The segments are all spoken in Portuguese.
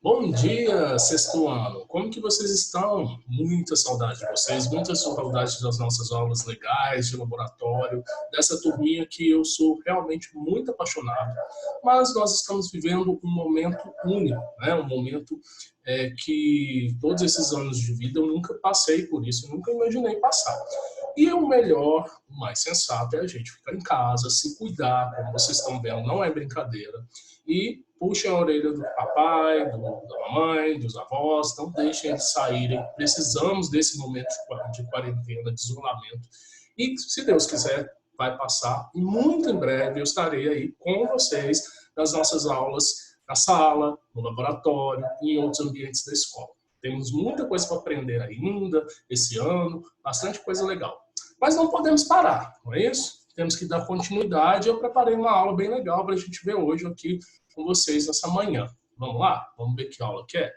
Bom dia, sexto ano. Como que vocês estão? Muita saudade de vocês, muita saudade das nossas aulas legais, de laboratório, dessa turminha que eu sou realmente muito apaixonado. Mas nós estamos vivendo um momento único, né? Um momento que todos esses anos de vida eu nunca passei por isso, eu nunca imaginei passar. E o melhor, o mais sensato é a gente ficar em casa, se cuidar, como vocês estão vendo, não é brincadeira. E puxem a orelha do papai, da mamãe, dos avós, não deixem eles saírem. Precisamos desse momento de quarentena, de isolamento. E, se Deus quiser, vai passar. E muito em breve eu estarei aí com vocês nas nossas aulas, na sala, no laboratório e em outros ambientes da escola. Temos muita coisa para aprender ainda esse ano, bastante coisa legal. Mas não podemos parar, não é isso? Temos que dar continuidade. Eu preparei uma aula bem legal para a gente ver hoje aqui com vocês nessa manhã. Vamos lá? Vamos ver que aula que é?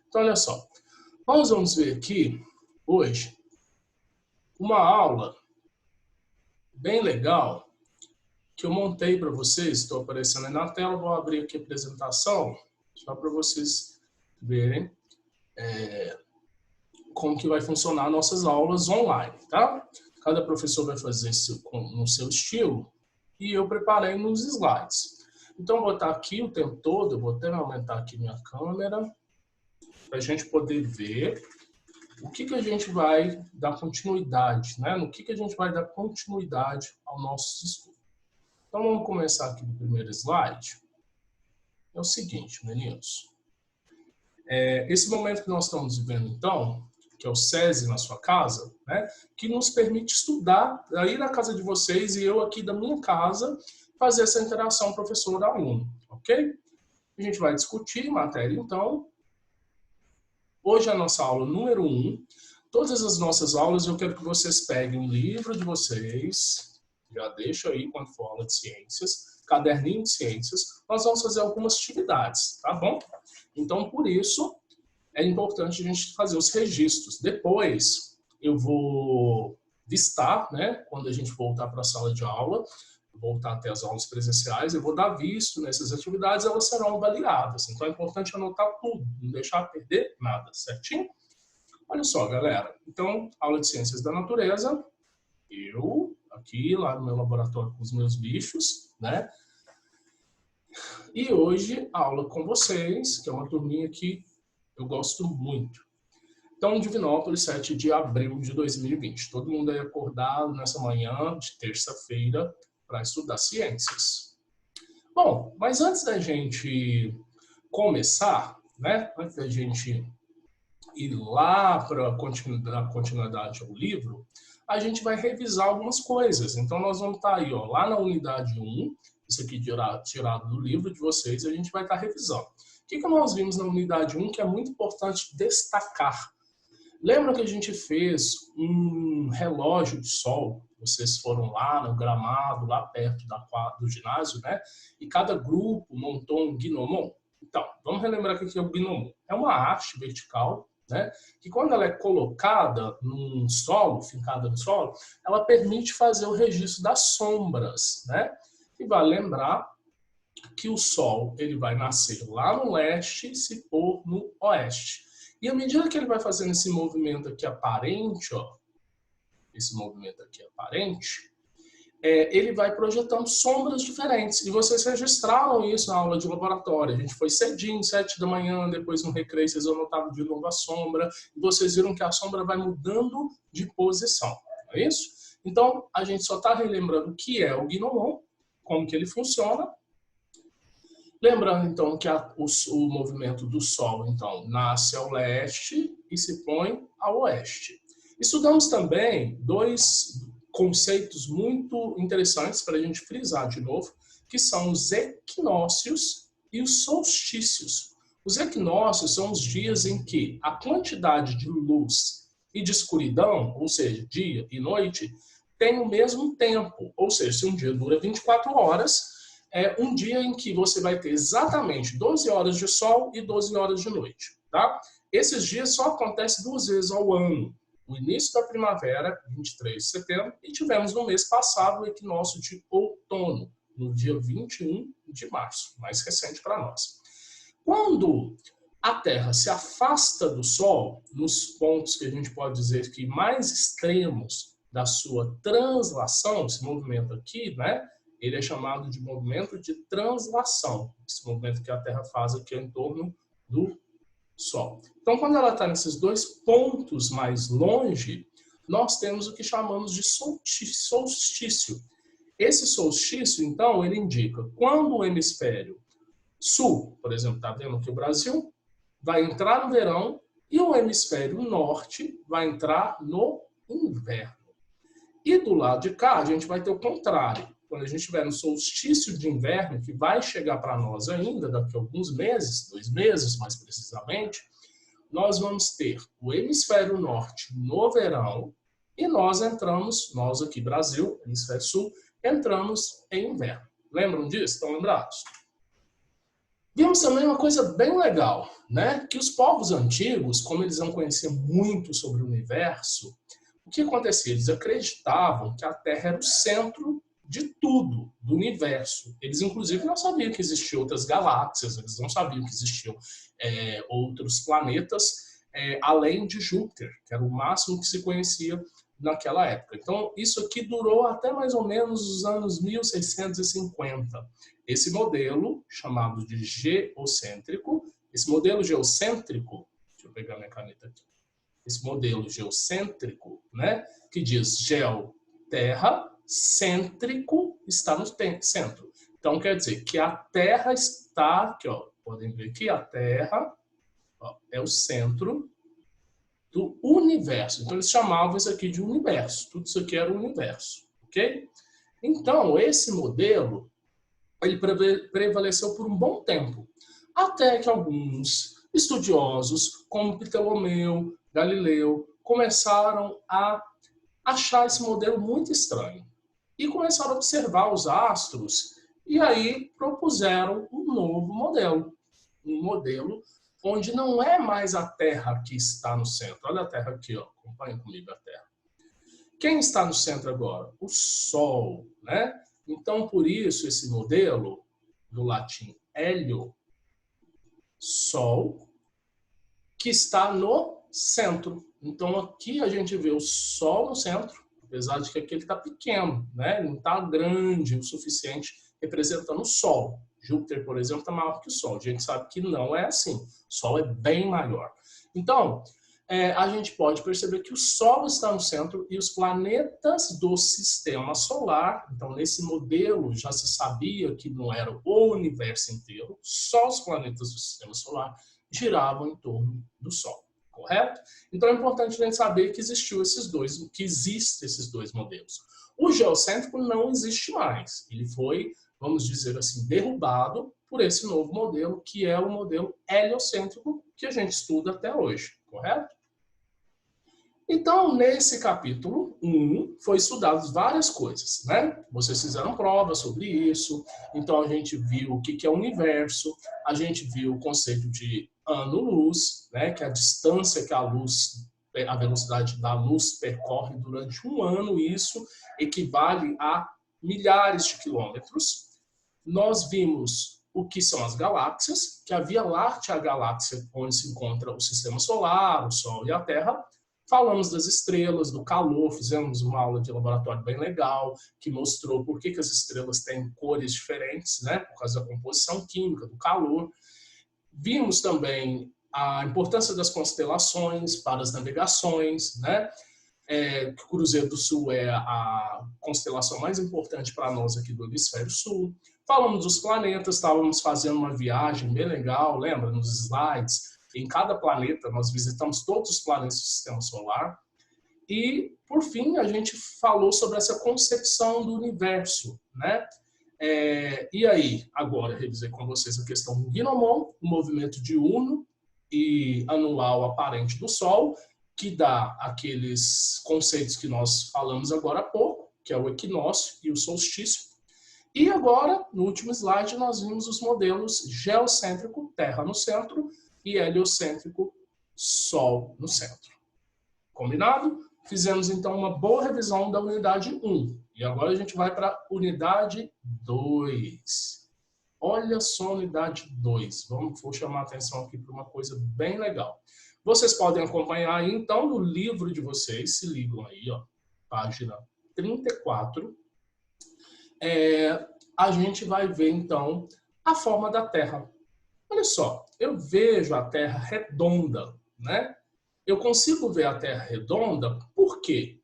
Então, olha só. Nós vamos ver aqui, hoje, uma aula bem legal que eu montei para vocês. Estou aparecendo aí na tela, vou abrir aqui a apresentação, só para vocês verem como que vai funcionar nossas aulas online, tá? Cada professor vai fazer isso no seu estilo e eu preparei nos slides. Então, eu vou estar aqui o tempo todo, eu vou até aumentar aqui minha câmera, para a gente poder ver o que a gente vai dar continuidade, né? No que a gente vai dar continuidade ao nosso estudo. Então, vamos começar aqui do primeiro slide. É o seguinte, meninos. Esse momento que nós estamos vivendo, então, que é o SESI na sua casa, né? Que nos permite estudar aí na casa de vocês e eu aqui da minha casa, fazer essa interação professor-aluno, ok? A gente vai discutir matéria, então. Hoje é a nossa aula número 1. Todas as nossas aulas eu quero que vocês peguem um livro de vocês, já deixo aí quando for aula de ciências, caderninho de ciências, nós vamos fazer algumas atividades, tá bom? Então, por isso, é importante a gente fazer os registros. Depois, eu vou listar, né, quando a gente voltar para a sala de aula, voltar até as aulas presenciais, eu vou dar visto nessas atividades, elas serão avaliadas. Então, é importante anotar tudo, não deixar perder nada, certinho? Olha só, galera. Então, aula de Ciências da Natureza, eu aqui, lá no meu laboratório com os meus bichos, né? E hoje, aula com vocês, que é uma turminha que eu gosto muito. Então, Divinópolis, 7 de abril de 2020. Todo mundo aí acordado nessa manhã de terça-feira para estudar ciências. Bom, mas antes da gente começar, né? Antes da gente ir lá para a continuidade ao livro, a gente vai revisar algumas coisas. Então, nós vamos estar aí, ó, lá na unidade 1, isso aqui tirado do livro de vocês, a gente vai estar revisando. O que nós vimos na unidade 1 que é muito importante destacar? Lembra que a gente fez um relógio de sol? Vocês foram lá no gramado, lá perto do ginásio, né? E cada grupo montou um gnomon. Então, vamos relembrar o que é o gnomon. É uma haste vertical, né? Que quando ela é colocada num solo, fincada no solo, ela permite fazer o registro das sombras, né? E vale lembrar que o sol ele vai nascer lá no leste e se pôr no oeste. E à medida que ele vai fazendo esse movimento aqui aparente, ó, esse movimento aqui aparente, ele vai projetando sombras diferentes. E vocês registraram isso na aula de laboratório. A gente foi cedinho, 7 da manhã, depois no recreio, vocês anotavam de novo a sombra. E vocês viram que a sombra vai mudando de posição. Não é isso? Então, a gente só está relembrando o que é o gnomon, como que ele funciona. Lembrando, então, que o movimento do Sol, então, nasce ao leste e se põe ao oeste. Estudamos também dois conceitos muito interessantes para a gente frisar de novo, que são os equinócios e os solstícios. Os equinócios são os dias em que a quantidade de luz e de escuridão, ou seja, dia e noite, tem o mesmo tempo. Ou seja, se um dia dura 24 horas, é um dia em que você vai ter exatamente 12 horas de sol e 12 horas de noite, tá? Esses dias só acontecem 2 vezes ao ano. No início da primavera, 23 de setembro, e tivemos no mês passado o equinócio de outono, no dia 21 de março, mais recente para nós. Quando a Terra se afasta do Sol nos pontos que a gente pode dizer que mais extremos da sua translação, esse movimento aqui, né? Ele é chamado de movimento de translação, esse movimento que a Terra faz aqui em torno do Sol. Então, quando ela está nesses dois pontos mais longe, nós temos o que chamamos de solstício. Esse solstício, então, ele indica quando o hemisfério sul, por exemplo, está vendo aqui o Brasil, vai entrar no verão e o hemisfério norte vai entrar no inverno. E do lado de cá, a gente vai ter o contrário. Quando a gente estiver no solstício de inverno, que vai chegar para nós ainda daqui a alguns meses, 2 meses mais precisamente, nós vamos ter o hemisfério norte no verão e nós entramos, nós aqui Brasil, hemisfério sul, entramos em inverno. Lembram disso? Estão lembrados? Vimos também uma coisa bem legal, né? Que os povos antigos, como eles não conheciam muito sobre o universo, o que acontecia? Eles acreditavam que a Terra era o centro de tudo, do universo. Eles, inclusive, não sabiam que existiam outras galáxias, eles não sabiam que existiam outros planetas, além de Júpiter, que era o máximo que se conhecia naquela época. Então, isso aqui durou até mais ou menos os anos 1650. Esse modelo, chamado de geocêntrico, esse modelo geocêntrico, deixa eu pegar minha caneta aqui, esse modelo geocêntrico, né, que diz geo, terra, cêntrico, está no centro. Então, quer dizer que a Terra está, aqui, ó, podem ver que a Terra, ó, é o centro do universo. Então, eles chamavam isso aqui de universo. Tudo isso aqui era o universo, ok? Então, esse modelo, ele prevaleceu por um bom tempo, até que alguns estudiosos, como Ptolomeu, Galileu, começaram a achar esse modelo muito estranho e começaram a observar os astros e aí propuseram um novo modelo, um modelo onde não é mais a Terra que está no centro. Olha a Terra aqui, ó. Acompanhem comigo a Terra. Quem está no centro agora? O Sol, né? Então, por isso, esse modelo, do latim hélio, Sol, que está no centro. Então, aqui a gente vê o Sol no centro, apesar de que aqui ele está pequeno, né? Ele não está grande o suficiente, representando o Sol. Júpiter, por exemplo, está maior que o Sol. A gente sabe que não é assim. O Sol é bem maior. Então, a gente pode perceber que o Sol está no centro e os planetas do sistema solar, então nesse modelo já se sabia que não era o universo inteiro, só os planetas do sistema solar giravam em torno do Sol, correto? Então é importante a gente saber que existem esses dois modelos. O geocêntrico não existe mais, ele foi, vamos dizer assim, derrubado por esse novo modelo, que é o modelo heliocêntrico que a gente estuda até hoje, correto? Então, nesse capítulo 1, foi estudado várias coisas, né? Vocês fizeram prova sobre isso, então a gente viu o que é o universo, a gente viu o conceito de ano-luz, né? Que é a distância que a luz, a velocidade da luz percorre durante um ano, isso equivale a milhares de quilômetros. Nós vimos o que são as galáxias, que a Via Láctea é a galáxia onde se encontra o sistema solar, o Sol e a Terra. Falamos das estrelas, do calor, fizemos uma aula de laboratório bem legal, que mostrou por que as estrelas têm cores diferentes, né? Por causa da composição química, do calor. Vimos também a importância das constelações para as navegações, né? O Cruzeiro do Sul é a constelação mais importante para nós aqui do hemisfério sul. Falamos dos planetas, estávamos fazendo uma viagem bem legal, lembra? Nos slides. Em cada planeta, nós visitamos todos os planetas do sistema solar. E, por fim, a gente falou sobre essa concepção do universo, né? E aí, agora, revisei com vocês a questão do gnomon, o movimento diurno e anual aparente do Sol, que dá aqueles conceitos que nós falamos agora há pouco, que é o equinócio e o solstício. E agora, no último slide, nós vimos os modelos geocêntrico, Terra no centro, e heliocêntrico, Sol no centro. Combinado? Fizemos, então, uma boa revisão da unidade 1. E agora a gente vai para a unidade 2. Olha só a unidade 2. Vou chamar a atenção aqui para uma coisa bem legal. Vocês podem acompanhar aí, então, no livro de vocês, se ligam aí, ó, página 34. A gente vai ver, então, a forma da Terra. Olha só, eu vejo a Terra redonda, né? Eu consigo ver a Terra redonda, por quê?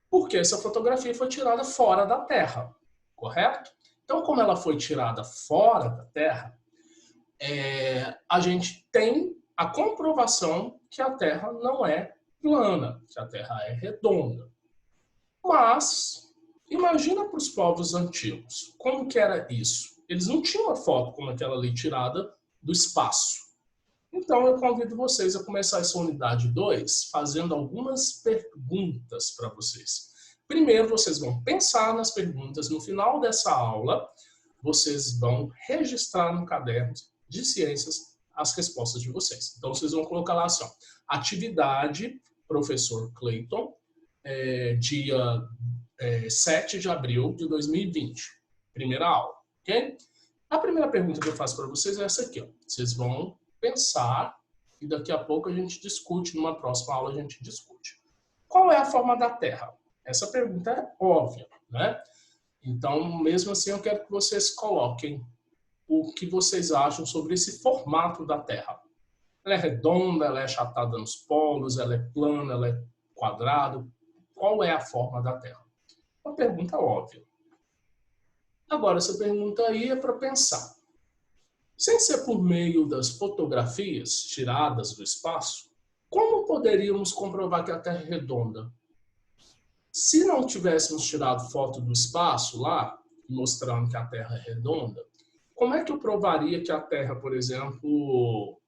Porque essa fotografia foi tirada fora da Terra, correto? Então, como ela foi tirada fora da Terra, a gente tem a comprovação que a Terra não é plana, que a Terra é redonda. Mas, imagina para os povos antigos, como que era isso? Eles não tinham uma foto como aquela ali tirada do espaço. Então, eu convido vocês a começar essa unidade 2 fazendo algumas perguntas para vocês. Primeiro, vocês vão pensar nas perguntas. No final dessa aula, vocês vão registrar no caderno de ciências as respostas de vocês. Então, vocês vão colocar lá assim, ó, atividade, professor Clayton, dia 7 de abril de 2020. Primeira aula, ok? A primeira pergunta que eu faço para vocês é essa aqui, ó. Vocês vão pensar e daqui a pouco a gente discute, numa próxima aula a gente discute. Qual é a forma da Terra? Essa pergunta é óbvia, né? Então, mesmo assim, eu quero que vocês coloquem o que vocês acham sobre esse formato da Terra. Ela é redonda, ela é achatada nos polos, ela é plana, ela é quadrada. Qual é a forma da Terra? Uma pergunta óbvia. Agora, essa pergunta aí é para pensar. Sem ser por meio das fotografias tiradas do espaço, como poderíamos comprovar que a Terra é redonda? Se não tivéssemos tirado foto do espaço lá, mostrando que a Terra é redonda, como é que eu provaria que a Terra, por exemplo,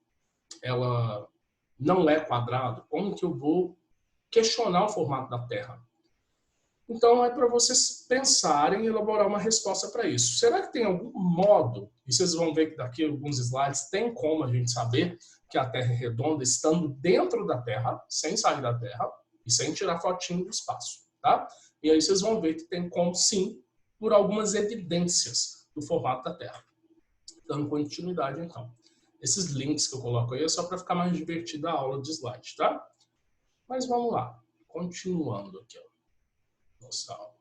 ela não é quadrada? Como que eu vou questionar o formato da Terra? Então, é para vocês pensarem e elaborar uma resposta para isso. Será que tem algum modo, e vocês vão ver que daqui a alguns slides, tem como a gente saber que a Terra é redonda estando dentro da Terra, sem sair da Terra, e sem tirar fotinho do espaço, tá? E aí vocês vão ver que tem como, sim, por algumas evidências do formato da Terra. Dando continuidade, então. Esses links que eu coloco aí é só para ficar mais divertida a aula de slide, tá? Mas vamos lá. Continuando aqui, ó. Nossa aula.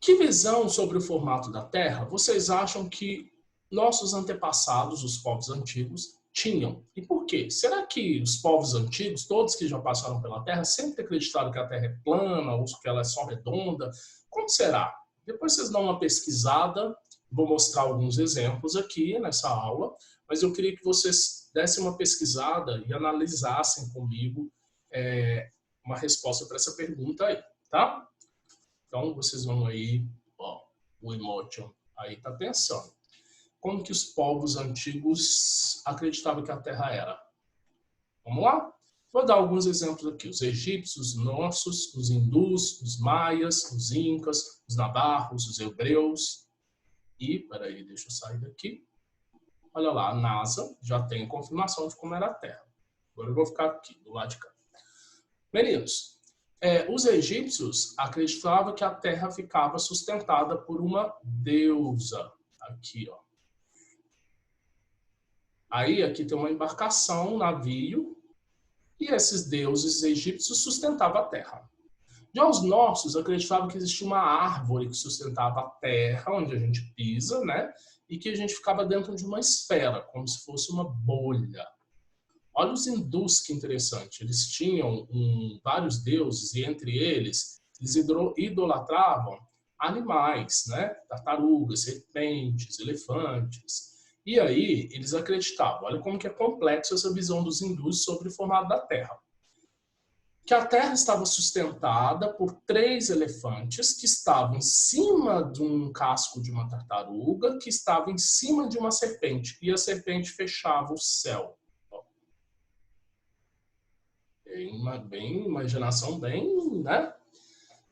Que visão sobre o formato da Terra vocês acham que nossos antepassados, os povos antigos, tinham? E por quê? Será que os povos antigos, todos que já passaram pela Terra, sempre acreditaram que a Terra é plana ou que ela é só redonda? Como será? Depois vocês dão uma pesquisada, vou mostrar alguns exemplos aqui nessa aula, mas eu queria que vocês dessem uma pesquisada e analisassem comigo uma resposta para essa pergunta aí, tá? Então, vocês vão aí, ó, o emotion aí tá pensando. Como que os povos antigos acreditavam que a Terra era? Vamos lá? Vou dar alguns exemplos aqui. Os egípcios, os nossos, os hindus, os maias, os incas, os navarros, os hebreus. E, peraí, deixa eu sair daqui. Olha lá, a NASA já tem confirmação de como era a Terra. Agora eu vou ficar aqui, do lado de cá. Meninos, os egípcios acreditavam que a Terra ficava sustentada por uma deusa. Aqui, ó. Aí, aqui tem uma embarcação, um navio, e esses deuses egípcios sustentavam a Terra. Já os nossos acreditavam que existia uma árvore que sustentava a Terra, onde a gente pisa, né? E que a gente ficava dentro de uma esfera, como se fosse uma bolha. Olha os hindus, que interessante. Eles tinham vários deuses e entre eles idolatravam animais, né? Tartarugas, serpentes, elefantes. E aí eles acreditavam, olha como que é complexo essa visão dos hindus sobre o formato da Terra. Que a Terra estava sustentada por 3 elefantes que estavam em cima de um casco de uma tartaruga, que estava em cima de uma serpente. E a serpente fechava o céu. Bem imaginação bem, né?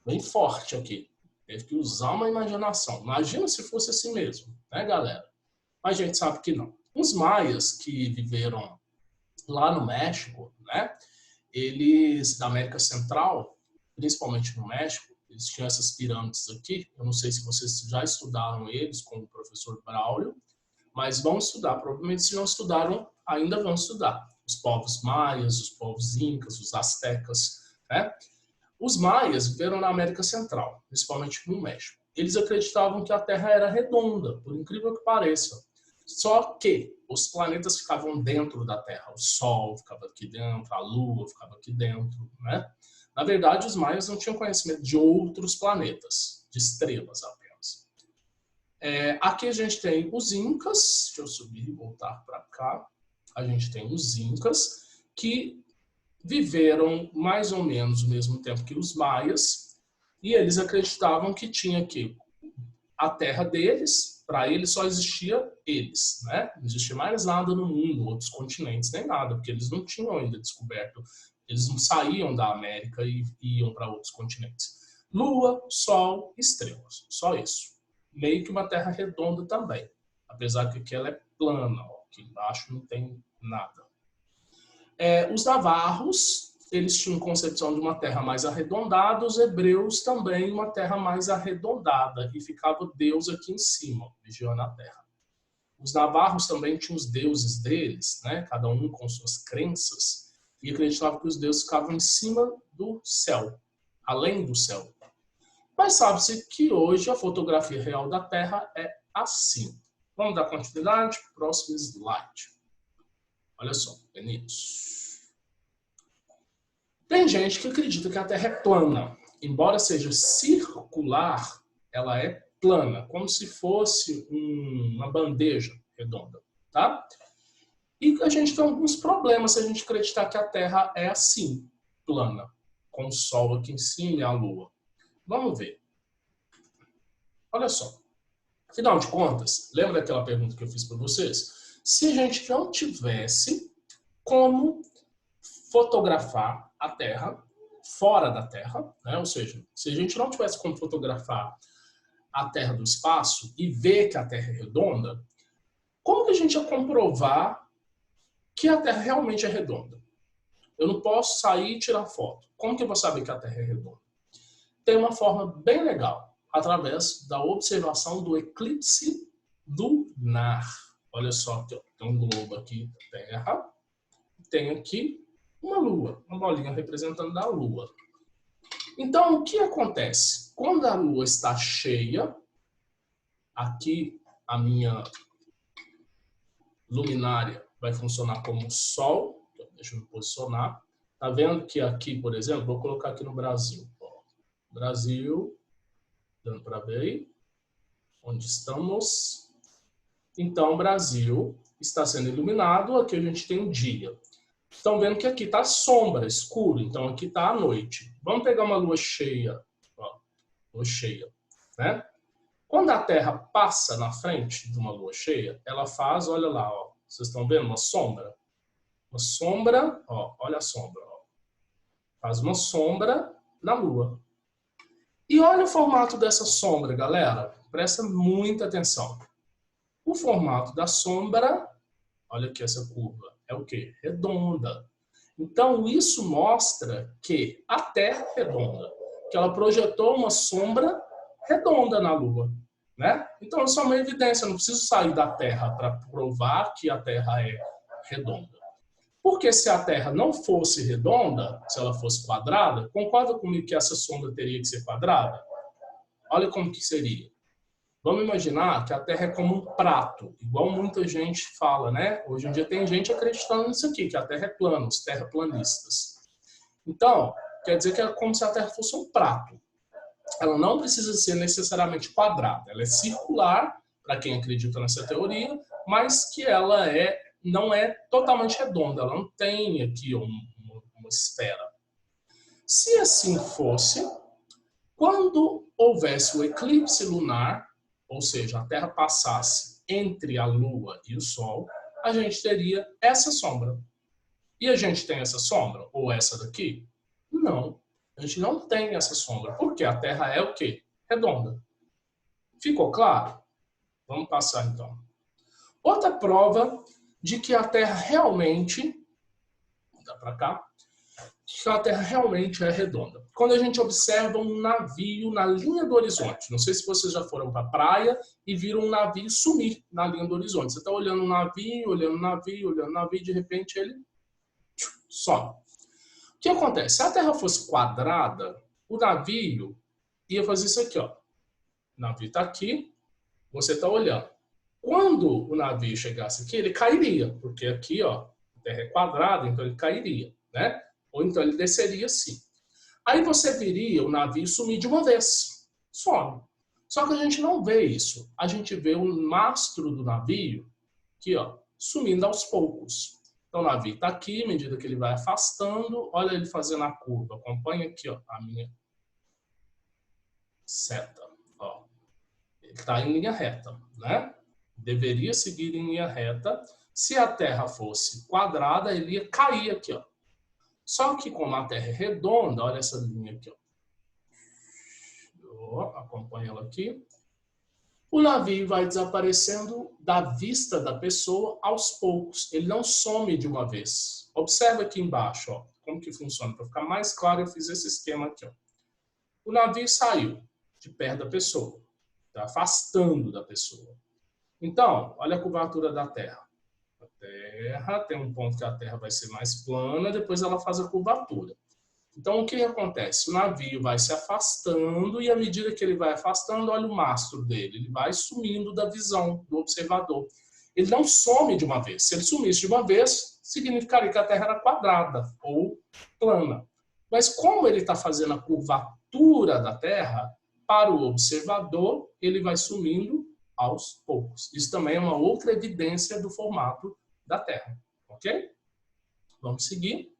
Bem forte aqui. Teve que usar uma imaginação. Imagina se fosse assim mesmo, né, galera? Mas a gente sabe que não. Os maias que viveram lá no México, né? Eles, da América Central, principalmente no México, Eles tinham essas pirâmides aqui. Eu não sei se vocês já estudaram eles com o professor Braulio, mas vão estudar. Provavelmente, se não estudaram, ainda vão estudar. Os povos maias, os povos incas, os astecas, né? Os maias viveram na América Central, principalmente no México. Eles acreditavam que a Terra era redonda, por incrível que pareça. Só que os planetas ficavam dentro da Terra. O Sol ficava aqui dentro, a Lua ficava aqui dentro, né? Na verdade, os maias não tinham conhecimento de outros planetas, de estrelas apenas. Aqui a gente tem os incas. Deixa eu subir e voltar para cá. A gente tem os incas, que viveram mais ou menos o mesmo tempo que os maias, e eles acreditavam que tinha aqui a terra deles, para eles só existia eles, né? Não existia mais nada no mundo, outros continentes, nem nada, porque eles não tinham ainda descoberto, eles não saíam da América e iam para outros continentes. Lua, Sol, estrelas, só isso. Meio que uma terra redonda também, apesar que aqui ela é plana, ó, aqui embaixo não tem nada. Os navarros, eles tinham concepção de uma terra mais arredondada, os hebreus também uma terra mais arredondada, e ficava Deus aqui em cima, vigiando a terra. Os navarros também tinham os deuses deles, né? Cada um com suas crenças, e acreditavam que os deuses ficavam em cima do céu, além do céu. Mas sabe-se que hoje a fotografia real da Terra é assim. Vamos dar continuidade? Próximo slide. Olha só, meninos. Tem gente que acredita que a Terra é plana. Embora seja circular, ela é plana, como se fosse uma bandeja redonda, tá? E a gente tem alguns problemas se a gente acreditar que a Terra é assim, plana, com o Sol aqui em cima e a Lua. Vamos ver. Olha só. Afinal de contas, lembra daquela pergunta que eu fiz para vocês? Se a gente não tivesse como fotografar a Terra fora da Terra, né? Ou seja, se a gente não tivesse como fotografar a Terra do espaço e ver que a Terra é redonda, como que a gente ia comprovar que a Terra realmente é redonda? Eu não posso sair e tirar foto. Como que eu vou saber que a Terra é redonda? Tem uma forma bem legal, através da observação do eclipse lunar. Olha só, tem um globo aqui da Terra, tem aqui uma lua, uma bolinha representando a lua. Então, o que acontece? Quando a lua está cheia, aqui a minha luminária vai funcionar como sol. Deixa eu me posicionar. Tá vendo que aqui, por exemplo, vou colocar aqui no Brasil. Ó, Brasil, dando para ver aí onde estamos. Então, o Brasil está sendo iluminado. Aqui a gente tem o dia. Estão vendo que aqui está sombra, escuro. Então, aqui está a noite. Vamos pegar uma lua cheia. Ó, lua cheia, né? Quando a Terra passa na frente de uma lua cheia, ela faz, olha lá, ó, vocês estão vendo uma sombra? Uma sombra, ó, olha a sombra. Ó. Faz uma sombra na lua. E olha o formato dessa sombra, galera. Presta muita atenção. O formato da sombra, olha aqui essa curva, é o quê? Redonda. Então, isso mostra que a Terra é redonda, que ela projetou uma sombra redonda na Lua, né? Então, isso é uma evidência, eu não preciso sair da Terra para provar que a Terra é redonda. Porque se a Terra não fosse redonda, se ela fosse quadrada, concorda comigo que essa sombra teria que ser quadrada? Olha como que seria. Vamos imaginar que a Terra é como um prato, igual muita gente fala, né? Hoje em dia tem gente acreditando nisso aqui, que a Terra é plana, os terraplanistas. Então, quer dizer que é como se a Terra fosse um prato. Ela não precisa ser necessariamente quadrada, ela é circular, para quem acredita nessa teoria, mas que ela não é totalmente redonda, ela não tem aqui uma esfera. Se assim fosse, quando houvesse o eclipse lunar, ou seja, a Terra passasse entre a Lua e o Sol, a gente teria essa sombra. E a gente tem essa sombra? Ou essa daqui? Não. A gente não tem essa sombra. Porque a Terra é o quê? Redonda. Ficou claro? Vamos passar então. Outra prova de que a Terra realmente, dá para cá, que a Terra realmente é redonda. Quando a gente observa um navio na linha do horizonte, não sei se vocês já foram para a praia e viram um navio sumir na linha do horizonte. Você está olhando um navio, olhando um navio, olhando um navio, de repente ele some. O que acontece? Se a Terra fosse quadrada, o navio ia fazer isso aqui, ó. O navio está aqui, você está olhando. Quando o navio chegasse aqui, ele cairia, porque aqui, ó, a Terra é quadrada, então ele cairia, né? Ou então ele desceria assim. Aí você viria o navio sumir de uma vez. Some. Só que a gente não vê isso. A gente vê o mastro do navio aqui, ó, sumindo aos poucos. Então o navio está aqui, à medida que ele vai afastando, olha ele fazendo a curva. Acompanha aqui, ó, a minha seta. Ó. Ele está em linha reta, né? Deveria seguir em linha reta. Se a Terra fosse quadrada, ele ia cair aqui, ó. Só que como a Terra é redonda, olha essa linha aqui, ó. Acompanha ela aqui. O navio vai desaparecendo da vista da pessoa aos poucos. Ele não some de uma vez. Observa aqui embaixo, ó, como que funciona. Para ficar mais claro, eu fiz esse esquema aqui, ó. O navio saiu de perto da pessoa, tá afastando da pessoa. Então, olha a curvatura da Terra. A Terra tem um ponto que a Terra vai ser mais plana, depois ela faz a curvatura. Então, o que acontece? O navio vai se afastando e, à medida que ele vai afastando, olha o mastro dele, ele vai sumindo da visão do observador. Ele não some de uma vez. Se ele sumisse de uma vez, significaria que a Terra era quadrada ou plana. Mas como ele está fazendo a curvatura da Terra, para o observador, ele vai sumindo aos poucos. Isso também é uma outra evidência do formato da Terra. Ok? Vamos seguir.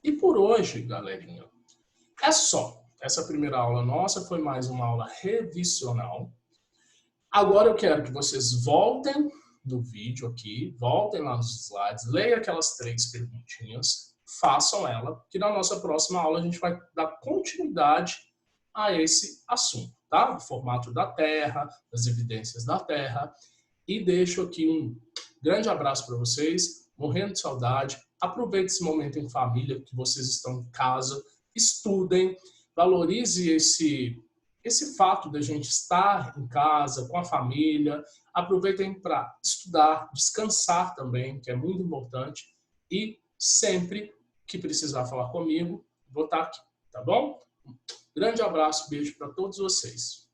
E por hoje, galerinha, é só. Essa primeira aula nossa foi mais uma aula revisional. Agora eu quero que vocês voltem no vídeo aqui, voltem lá nos slides, leiam aquelas 3 perguntinhas, façam ela, que na nossa próxima aula a gente vai dar continuidade a esse assunto, tá? Do formato da Terra, das evidências da Terra. E deixo aqui um grande abraço para vocês, morrendo de saudade. Aproveite esse momento em família, que vocês estão em casa, estudem, valorize esse fato da gente estar em casa, com a família. Aproveitem para estudar, descansar também, que é muito importante. E sempre que precisar falar comigo, vou estar aqui, tá bom? Um grande abraço, beijo para todos vocês.